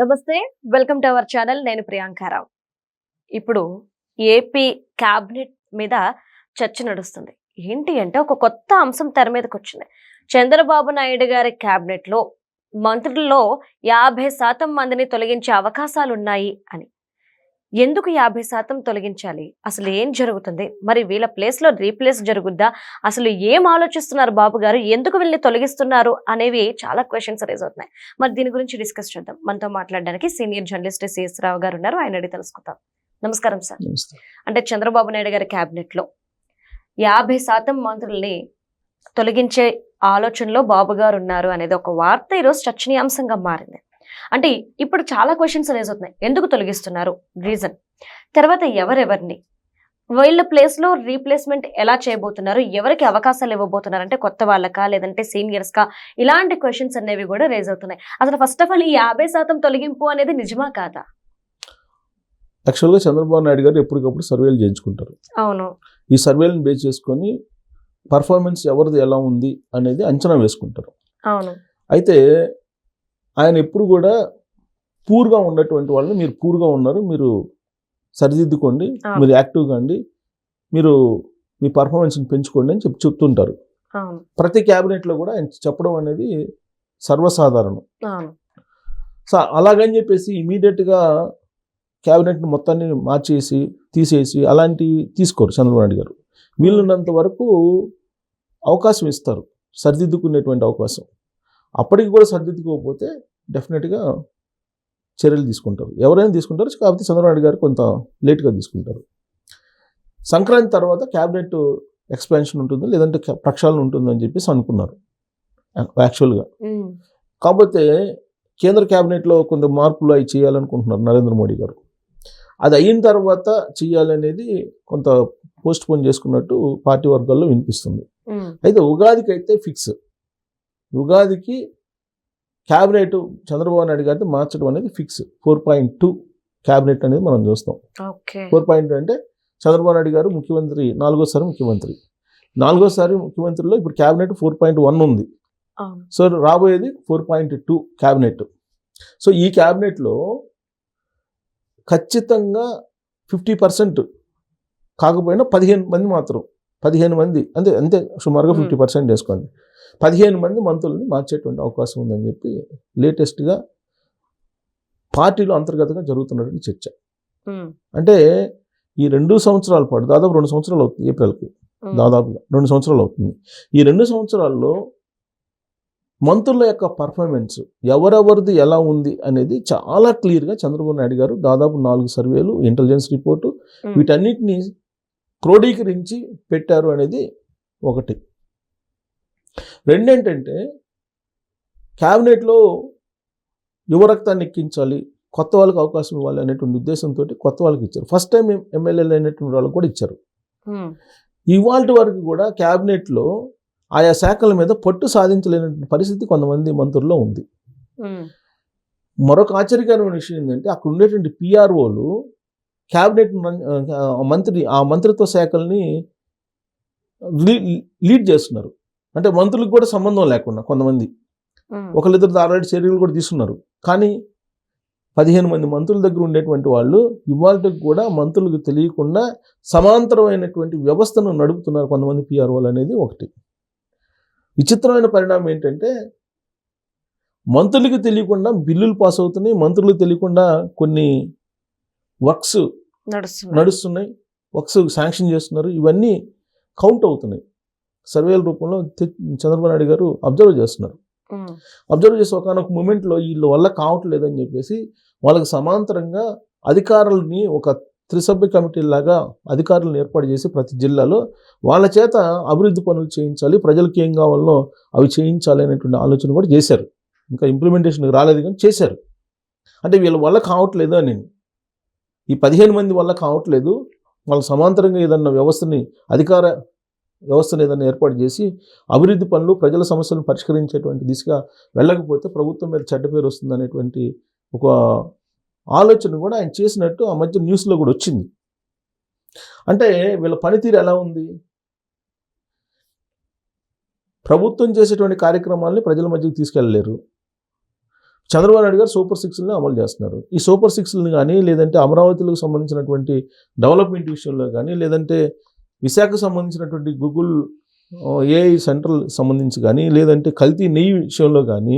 నమస్తే, welcome to our channel. నేను ప్రియాంకారావు. ఇప్పుడు ఏపీ క్యాబినెట్ మీద చర్చ నడుస్తుంది. ఏంటి అంటే ఒక కొత్త అంశం తెర మీదకి వచ్చింది. చంద్రబాబు నాయుడు గారి క్యాబినెట్ లో మంత్రుల్లో 50% మందిని తొలగించే అవకాశాలు ఉన్నాయి అని. ఎందుకు 50% తొలగించాలి? అసలు ఏం జరుగుతుంది? మరి వీళ్ళ ప్లేస్ లో రీప్లేస్ జరుగుద్దా? అసలు ఏం ఆలోచిస్తున్నారు బాబు గారు? ఎందుకు వీళ్ళని తొలగిస్తున్నారు అనేవి చాలా క్వశ్చన్స్ రైజ్ అవుతున్నాయి. మరి దీని గురించి డిస్కస్ చేద్దాం. మనతో మాట్లాడడానికి సీనియర్ జర్నలిస్ట్ సిఎస్ రావు గారు ఉన్నారు. ఆయన అడిగి తెలుసుకుందాం. నమస్కారం సార్. అంటే చంద్రబాబు నాయుడు గారి క్యాబినెట్ లో 50% మంత్రుల్ని తొలగించే ఆలోచనలో బాబు గారు ఉన్నారు అనేది ఒక వార్త ఈరోజు చర్చనీయాంశంగా మారింది. అంటే ఇప్పుడు చాలా క్వశ్చన్స్ రేజ్ అవుతున్నాయి. ఎందుకు తొలగిస్తున్నారు? రీజన్. తర్వాత ఎవరెవరిని, వీళ్ళ ప్లేస్ లో రీప్లేస్మెంట్ ఎలా చేయబోతున్నారు, ఎవరికి అవకాశాలు ఇవ్వబోతున్నారు, అంటే కొత్త వాళ్ళకా లేదంటే సీనియర్స్ కా, ఇలాంటి క్వశ్చన్స్ అనేవి కూడా రేజ్ అవుతున్నాయి. అసలు ఫస్ట్ ఆఫ్ ఆల్ ఈ 50% తొలగింపు అనేది నిజమా కాదా? యాక్చువల్గా చంద్రబాబు నాయుడు గారు ఎప్పటికప్పుడు సర్వేలు చేయించుకుంటారు. అవును. ఈ సర్వేలను బేస్ చేసుకొని పర్ఫార్మెన్స్ ఎవరిది ఎలా ఉంది అనేది అంచనా వేసుకుంటారు. అవును. అయితే ఆయన ఎప్పుడు కూడా పూర్గా ఉన్నటువంటి వాళ్ళని మీరు పూర్గా ఉన్నారు, మీరు సరిదిద్దుకోండి, మీరు యాక్టివ్గా అండి, మీరు మీ పర్ఫార్మెన్స్ని పెంచుకోండి అని చెప్తుంటారు. ప్రతి క్యాబినెట్లో కూడా ఆయన చెప్పడం అనేది సర్వసాధారణం. సో అలాగని చెప్పేసి ఇమీడియట్గా క్యాబినెట్ని మొత్తాన్ని మార్చేసి తీసేసి అలాంటివి తీసుకోరు చంద్రబాబు నాయుడు గారు. వీళ్ళున్నంత వరకు అవకాశం ఇస్తారు, సరిదిద్దుకునేటువంటి అవకాశం. అప్పటికి కూడా సరిదిద్దుకోకపోతే డెఫినెట్గా చర్యలు తీసుకుంటారు, ఎవరైనా తీసుకుంటారు. కాకపోతే చంద్రబాబు నాయుడు గారు కొంత లేట్గా తీసుకుంటారు. సంక్రాంతి తర్వాత క్యాబినెట్ ఎక్స్పాన్షన్ ఉంటుంది, లేదంటే ప్రక్షాళన ఉంటుందని చెప్పేసి అనుకున్నారు యాక్చువల్గా. కాకపోతే కేంద్ర క్యాబినెట్లో కొంత మార్పులు అవి చేయాలనుకుంటున్నారు నరేంద్ర మోడీ గారు. అది అయిన తర్వాత చేయాలనేది కొంత పోస్ట్ పోన్ చేసుకున్నట్టు పార్టీ వర్గాల్లో వినిపిస్తుంది. అయితే ఉగాదికి అయితే ఫిక్స్. ఉగాదికి క్యాబినెట్ చంద్రబాబు నాయుడు గారితో మార్చడం అనేది ఫిక్స్. 4.2 క్యాబినెట్ అనేది మనం చూస్తాం. 4.2 అంటే చంద్రబాబు నాయుడు గారు ముఖ్యమంత్రి, 4వ ముఖ్యమంత్రి. 4వ ముఖ్యమంత్రిలో ఇప్పుడు క్యాబినెట్ 4.1 ఉంది. సో రాబోయేది 4.2 క్యాబినెట్. సో ఈ క్యాబినెట్లో ఖచ్చితంగా 50% కాకపోయినా 15 మంది మాత్రం, 15 మంది అంతే సుమారుగా 50% వేసుకోండి, 15 మంది మంత్రుల్ని మార్చేటువంటి అవకాశం ఉందని చెప్పి లేటెస్ట్గా పార్టీలో అంతర్గతంగా జరుగుతున్నటువంటి చర్చ. అంటే ఈ 2 సంవత్సరాల పాటు, దాదాపు 2 సంవత్సరాలు అవుతుంది, ఏప్రిల్కి దాదాపుగా 2 సంవత్సరాలు అవుతుంది. ఈ 2 సంవత్సరాల్లో మంత్రుల యొక్క పర్ఫార్మెన్స్ ఎవరెవరిది ఎలా ఉంది అనేది చాలా క్లియర్గా చంద్రబాబు నాయుడు గారు దాదాపు 4 సర్వేలు, ఇంటెలిజెన్స్ రిపోర్టు, వీటన్నిటిని క్రోడీకరించి పెట్టారు అనేది ఒకటి. రెండేంటంటే క్యాబినెట్లో యువరక్తాన్ని ఎక్కించాలి, కొత్త వాళ్ళకి అవకాశం ఇవ్వాలి అనేటువంటి ఉద్దేశంతో కొత్త వాళ్ళకి ఇచ్చారు. ఫస్ట్ టైం ఎమ్మెల్యేలు అయినటువంటి వాళ్ళకి కూడా ఇచ్చారు. ఇవాళ వరకు కూడా క్యాబినెట్లో ఆయా శాఖల మీద పట్టు సాధించలేనటువంటి పరిస్థితి కొంతమంది మంత్రుల్లో ఉంది. మరొక ఆశ్చర్యకరమైన విషయం ఏంటంటే అక్కడ ఉండేటువంటి పిఆర్ఓలు క్యాబినెట్ ఆ మంత్రిత్వ శాఖల్ని లీడ్ చేస్తున్నారు. అంటే మంత్రులకు కూడా సంబంధం లేకుండా కొంతమంది ఒకళ్ళిద్దరు ఆల్రెడీ చర్యలు కూడా తీసుకున్నారు. కానీ 15 మంది మంత్రుల దగ్గర ఉండేటువంటి వాళ్ళు ఇవాళకి కూడా మంత్రులకు తెలియకుండా సమాంతరమైనటువంటి వ్యవస్థను నడుపుతున్నారు కొంతమంది పిఆర్ఓలు అనేది ఒకటి. విచిత్రమైన పరిణామం ఏంటంటే మంత్రులకు తెలియకుండా బిల్లులు పాస్ అవుతున్నాయి, మంత్రులకు తెలియకుండా కొన్ని వర్క్స్ నడుస్తున్నాయి, వర్క్స్ శాంక్షన్ చేస్తున్నారు. ఇవన్నీ కౌంట్ అవుతున్నాయి. సర్వేల రూపంలో చంద్రబాబు నాయుడు గారు అబ్జర్వ్ చేస్తున్నారు. అబ్జర్వ్ చేసి ఒకనొక మూమెంట్లో వీళ్ళ వల్ల కావట్లేదని చెప్పేసి వాళ్ళకి సమాంతరంగా అధికారులని ఒక త్రిసభ్య కమిటీ లాగా అధికారులను ఏర్పాటు చేసి ప్రతి జిల్లాలో వాళ్ళ చేత అభివృద్ధి పనులు చేయించాలి, ప్రజలకు ఏం కావాలనో అవి చేయించాలి అనేటువంటి ఆలోచన కూడా చేశారు. ఇంకా ఇంప్లిమెంటేషన్కి రాలేదు కానీ చేశారు. అంటే వీళ్ళ వల్ల కావట్లేదు అని, ఈ 15 మంది వల్ల కావట్లేదు, వాళ్ళ సమాంతరంగా ఏదన్నా అధికార వ్యవస్థను ఏదైనా ఏర్పాటు చేసి అభివృద్ధి పనులు, ప్రజల సమస్యలను పరిష్కరించేటువంటి దిశగా వెళ్ళకపోతే ప్రభుత్వం మీద చెడ్డ పేరు వస్తుంది అనేటువంటి ఒక ఆలోచన కూడా ఆయన చేసినట్టు ఆ మధ్య న్యూస్లో కూడా వచ్చింది. అంటే వీళ్ళ పనితీరు ఎలా ఉంది? ప్రభుత్వం చేసేటువంటి కార్యక్రమాలని ప్రజల మధ్యకి తీసుకెళ్ళలేరు, చంద్రబాబు నాయుడు గారు సూపర్ సిక్స్ని అమలు చేస్తున్నారు. ఈ సూపర్ సిక్స్ని కానీ, లేదంటే అమరావతికి సంబంధించినటువంటి డెవలప్మెంట్ విషయంలో కానీ, లేదంటే విశాఖకు సంబంధించినటువంటి గూగుల్ ఏఐ సెంట్రల్ సంబంధించి కానీ, లేదంటే కల్తీ నెయ్యి విషయంలో కానీ,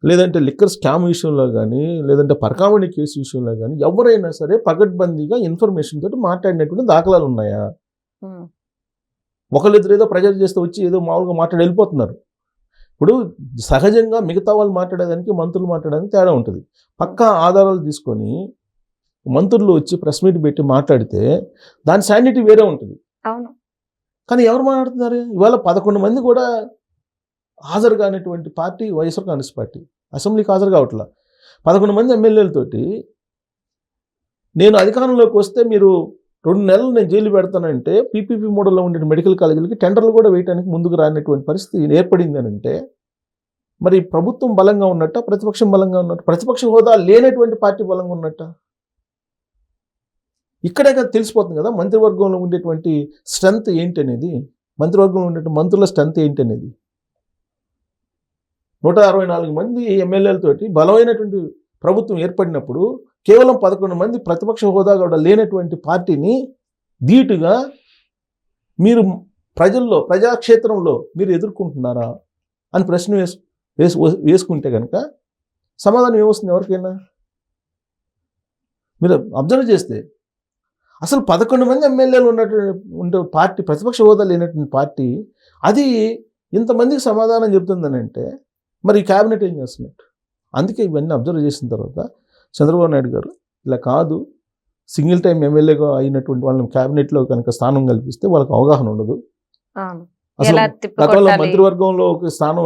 లేదంటే లిక్కర్ స్కామ్ విషయంలో కానీ, లేదంటే పరకామణి కేసు విషయంలో కానీ ఎవరైనా సరే పగడ్బందీగా ఇన్ఫర్మేషన్ తోటి మాట్లాడినటువంటి దాఖలాలు ఉన్నాయా? ఒకళ్ళిద్దరు ఏదో ప్రెజర్ చేస్తే వచ్చి ఏదో మామూలుగా మాట్లాడి వెళ్ళిపోతున్నారు. ఇప్పుడు సహజంగా మిగతా వాళ్ళు మాట్లాడేదానికి మంత్రులు మాట్లాడడానికి తేడా ఉంటుంది. పక్కా ఆధారాలు తీసుకొని మంత్రులు వచ్చి ప్రెస్ మీట్ పెట్టి మాట్లాడితే దాని శానిటీ వేరే ఉంటుంది. అవును. కానీ ఎవరు మాట్లాడుతున్నారు? ఇవాళ 11 మంది కూడా హాజరు కానిటువంటి పార్టీ వైఎస్ఆర్ కాంగ్రెస్ పార్టీ. అసెంబ్లీకి హాజరు కావట్లా. 11 మంది ఎమ్మెల్యేలతోటి నేను అధికారంలోకి వస్తే మీరు 2 నెలలు నేను జైలు పెడతానంటే పీపీపీ మోడల్లో ఉండే మెడికల్ కాలేజీలకి టెండర్లు కూడా వేయడానికి ముందుకు రానటువంటి పరిస్థితి ఏర్పడింది అని అంటే మరి ప్రభుత్వం బలంగా ఉన్నట్ట, ప్రతిపక్షం బలంగా ఉన్నట్టు, ప్రతిపక్ష హోదా లేనటువంటి పార్టీ బలంగా ఉన్నట్ట? ఇక్కడే కదా తెలిసిపోతుంది కదా మంత్రివర్గంలో ఉండేటువంటి స్ట్రెంత్ ఏంటి అనేది, మంత్రివర్గంలో ఉండే మంత్రుల స్ట్రెంత్ ఏంటి అనేది. 164 మంది ఎమ్మెల్యేలతోటి బలమైనటువంటి ప్రభుత్వం ఏర్పడినప్పుడు కేవలం 11 మంది ప్రతిపక్ష హోదా కూడా లేనటువంటి పార్టీని ధీటుగా మీరు ప్రజల్లో, ప్రజాక్షేత్రంలో మీరు ఎదుర్కొంటున్నారా అని ప్రశ్న వేసుకుంటే కనుక సమాధానం ఏమొస్తుంది ఎవరికైనా? మీరు అబ్జర్వ్ చేస్తే అసలు 11 మంది ఎమ్మెల్యేలు ఉండే పార్టీ, ప్రతిపక్ష హోదా లేనటువంటి పార్టీ, అది ఇంతమందికి సమాధానం చెప్తుందని అంటే మరి క్యాబినెట్ ఏం చేస్తున్నట్టు? అందుకే ఇవన్నీ అబ్జర్వ్ చేసిన తర్వాత చంద్రబాబు నాయుడు గారు ఇలా కాదు, సింగిల్ టైం ఎమ్మెల్యేగా అయినటువంటి వాళ్ళని క్యాబినెట్లో కనుక స్థానం కల్పిస్తే వాళ్ళకి అవగాహన ఉండదు. అసలు గతంలో మంత్రివర్గంలో ఒక స్థానం,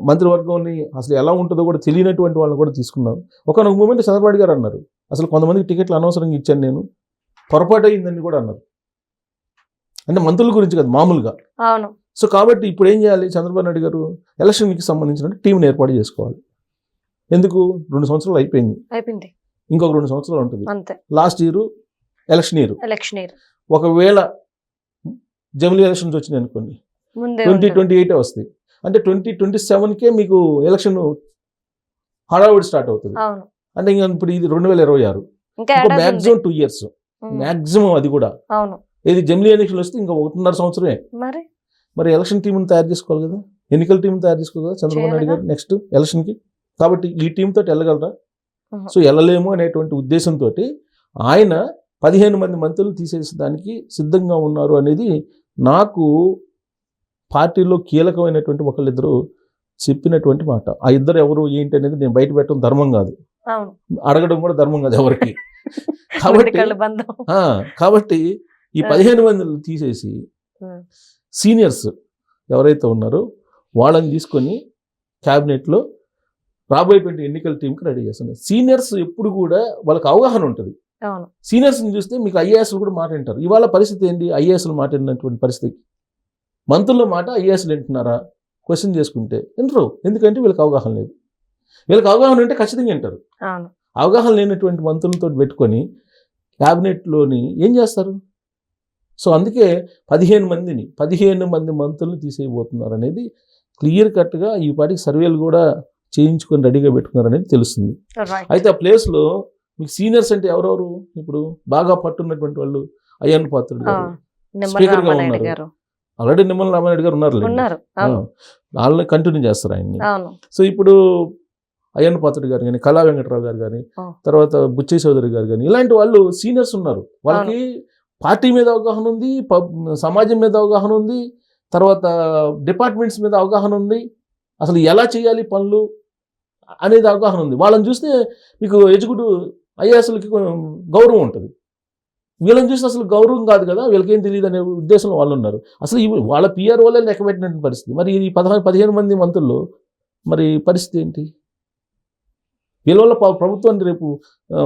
మంత్రివర్గంని అసలు ఎలా ఉంటుందో కూడా తెలియనటువంటి వాళ్ళని కూడా తీసుకున్నాం. ఒకనొక మూమెంట్ చంద్రబాబు నాయుడు గారు అన్నారు, అసలు కొంతమందికి టికెట్లు అనవసరంగా ఇచ్చాను నేను, పొరపాటు అయిందని కూడా అన్నారు. అంటే మంత్రుల గురించి కాదు, మామూలుగా. సో కాబట్టి ఇప్పుడు ఏం చేయాలి చంద్రబాబు నాయుడు గారు? ఎలక్షన్కి సంబంధించిన టీంని ఏర్పాటు చేసుకోవాలి. ఎందుకు? 2 సంవత్సరాలు అయిపోయింది, ఇంకొక 2 సంవత్సరాలు ఉంటుంది. Last year election year. ఒకవేళ జమిలీ ఎలక్షన్స్ వచ్చినాయి అనుకోండి, 2028 వస్తాయి. అంటే 2027కే మీకు ఎలక్షన్ హడావుడి స్టార్ట్ అవుతుంది. అంటే ఇంకా ఇప్పుడు ఇది 2026, ఇంకా మ్యాక్సిమం 2 years మ్యాక్సిమం. అది కూడా ఇది జమిలీ ఎలక్షన్ వస్తే ఇంకా 1.5 సంవత్సరమే. మరి ఎలక్షన్ టీంని తయారు చేసుకోవాలి కదా, ఎన్నికల టీం తయారు చేసుకోవాలి కదా చంద్రబాబు నాయుడు గారు నెక్స్ట్ ఎలక్షన్కి. కాబట్టి ఈ టీంతో వెళ్ళగలరా? సో వెళ్ళలేము అనేటువంటి ఉద్దేశంతో ఆయన 15 మంది మంత్రులు తీసేసడానికి సిద్ధంగా ఉన్నారు అనేది నాకు పార్టీలో కీలకమైనటువంటి ఒకళ్ళిద్దరు చెప్పినటువంటి మాట. ఆ ఇద్దరు ఎవరు ఏంటి అనేది నేను బయట పెట్టడం ధర్మం కాదు, అడగడం కూడా ధర్మం కాదు ఎవరికి. కాబట్టి ఈ 15 మందిని తీసేసి సీనియర్స్ ఎవరైతే ఉన్నారో వాళ్ళని తీసుకొని క్యాబినెట్లో రాబోయేటువంటి ఎన్నికల టీంకి రెడీ చేస్తున్నారు. సీనియర్స్ ఎప్పుడు కూడా వాళ్ళకి అవగాహన ఉంటుంది. సీనియర్స్ని చూస్తే మీకు ఐఏఎస్లు కూడా మాట వింటారు. ఇవాళ పరిస్థితి ఏంటి? ఐఏఎస్లు మాట విన్నటువంటి పరిస్థితి. మంత్రుల మాట ఐఏఎస్లు వింటున్నారా? క్వశ్చన్ చేసుకుంటే వింటారు. ఎందుకంటే వీళ్ళకి అవగాహన లేదు. వీళ్ళకి అవగాహన ఉంటే ఖచ్చితంగా వింటారు. అవగాహన లేనటువంటి మంత్రులతో పెట్టుకొని క్యాబినెట్లోని ఏం చేస్తారు? సో అందుకే 15 మంది మంత్రులను తీసేయబోతున్నారు అనేది క్లియర్ కట్గా ఈ పాటికి సర్వేలు కూడా చేయించుకొని రెడీగా పెట్టుకున్నారు అనేది తెలుస్తుంది. అయితే ఆ ప్లేస్లో మీకు సీనియర్స్ అంటే ఎవరెవరు? ఇప్పుడు బాగా పట్టున్నటువంటి వాళ్ళు అయ్యన్న పాత్రుడు గారు స్పీకర్గా ఉన్నారు. ఆల్రెడీ నిమ్మల రామారెడ్డి గారు ఉన్నారు, వాళ్ళని కంటిన్యూ చేస్తారు ఆయన్ని. సో ఇప్పుడు అయ్యన్న పాత్రుడు గారు కానీ, కళా వెంకటరావు గారు కానీ, తర్వాత బుచ్చయ్య చౌదరి గారు కానీ, ఇలాంటి వాళ్ళు సీనియర్స్ ఉన్నారు. వాళ్ళకి పార్టీ మీద అవగాహన ఉంది, సమాజం మీద అవగాహన ఉంది, తర్వాత డిపార్ట్మెంట్స్ మీద అవగాహన ఉంది, అసలు ఎలా చేయాలి పనులు అనేది అవగాహన ఉంది. వాళ్ళని చూస్తే మీకు ఎగ్జిక్యూటివ్ ఐఏఎస్లకి గౌరవం ఉంటుంది. వీళ్ళని చూస్తే అసలు గౌరవం కాదు కదా, వీళ్ళకేం తెలియదు అనే ఉద్దేశంలో వాళ్ళు ఉన్నారు. అసలు వాళ్ళ పిఆర్ వాళ్ళే లెక్క పెట్టినటువంటి పరిస్థితి. మరి ఈ 15 మంది మంత్రులు మరి పరిస్థితి ఏంటి? వీళ్ళ వల్ల ప్రభుత్వానికి రేపు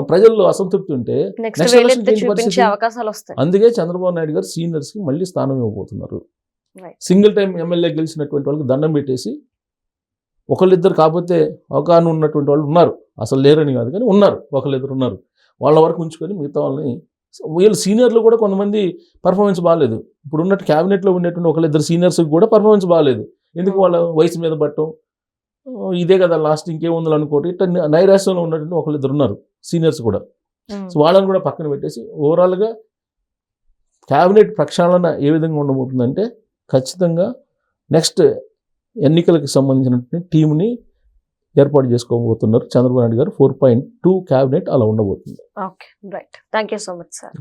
ప్రజల్లో అసంతృప్తి ఉంటే అందుకే చంద్రబాబు నాయుడు గారు సీనియర్స్కి మళ్ళీ స్థానం ఇవ్వబోతున్నారు. సింగిల్ టైం ఎమ్మెల్యే గెలిచినటువంటి వాళ్ళకి దండం పెట్టేసి, ఒకళ్ళిద్దరు కాకపోతే అవగాహన ఉన్నటువంటి వాళ్ళు ఉన్నారు, అసలు లేరని కాదు కానీ ఉన్నారు, ఒకళ్ళిద్దరు ఉన్నారు, వాళ్ళ వరకు ఉంచుకొని మిగతా వాళ్ళని, వీళ్ళు సీనియర్లు కూడా కొంతమంది పర్ఫార్మెన్స్ బాగాలేదు. ఇప్పుడు ఉన్నట్టు క్యాబినెట్లో ఉండేటువంటి ఒకళ్ళిద్దరు సీనియర్స్కి కూడా పర్ఫార్మెన్స్ బాగాలేదు. ఎందుకు? వాళ్ళ వయసు మీద పట్టడం, ఇదే కదా లాస్ట్ ఇంకేముందని అనుకోటి ఇట్లా నైరాశ్యంలో ఉన్నటువంటి ఒకళ్ళిద్దరు ఉన్నారు సీనియర్స్ కూడా. సో వాళ్ళని కూడా పక్కన పెట్టేసి ఓవరాల్గా క్యాబినెట్ ప్రక్షాళన ఏ విధంగా ఉండబోతుందంటే ఖచ్చితంగా నెక్స్ట్ ఎన్నికలకు సంబంధించినటువంటి టీంని ఏర్పాటు చేసుకోబోతున్నారు చంద్రబాబు నాయుడు గారు. 4.2 క్యాబినెట్ అలా ఉండబోతుంది. Okay, right. Thank you so much sir.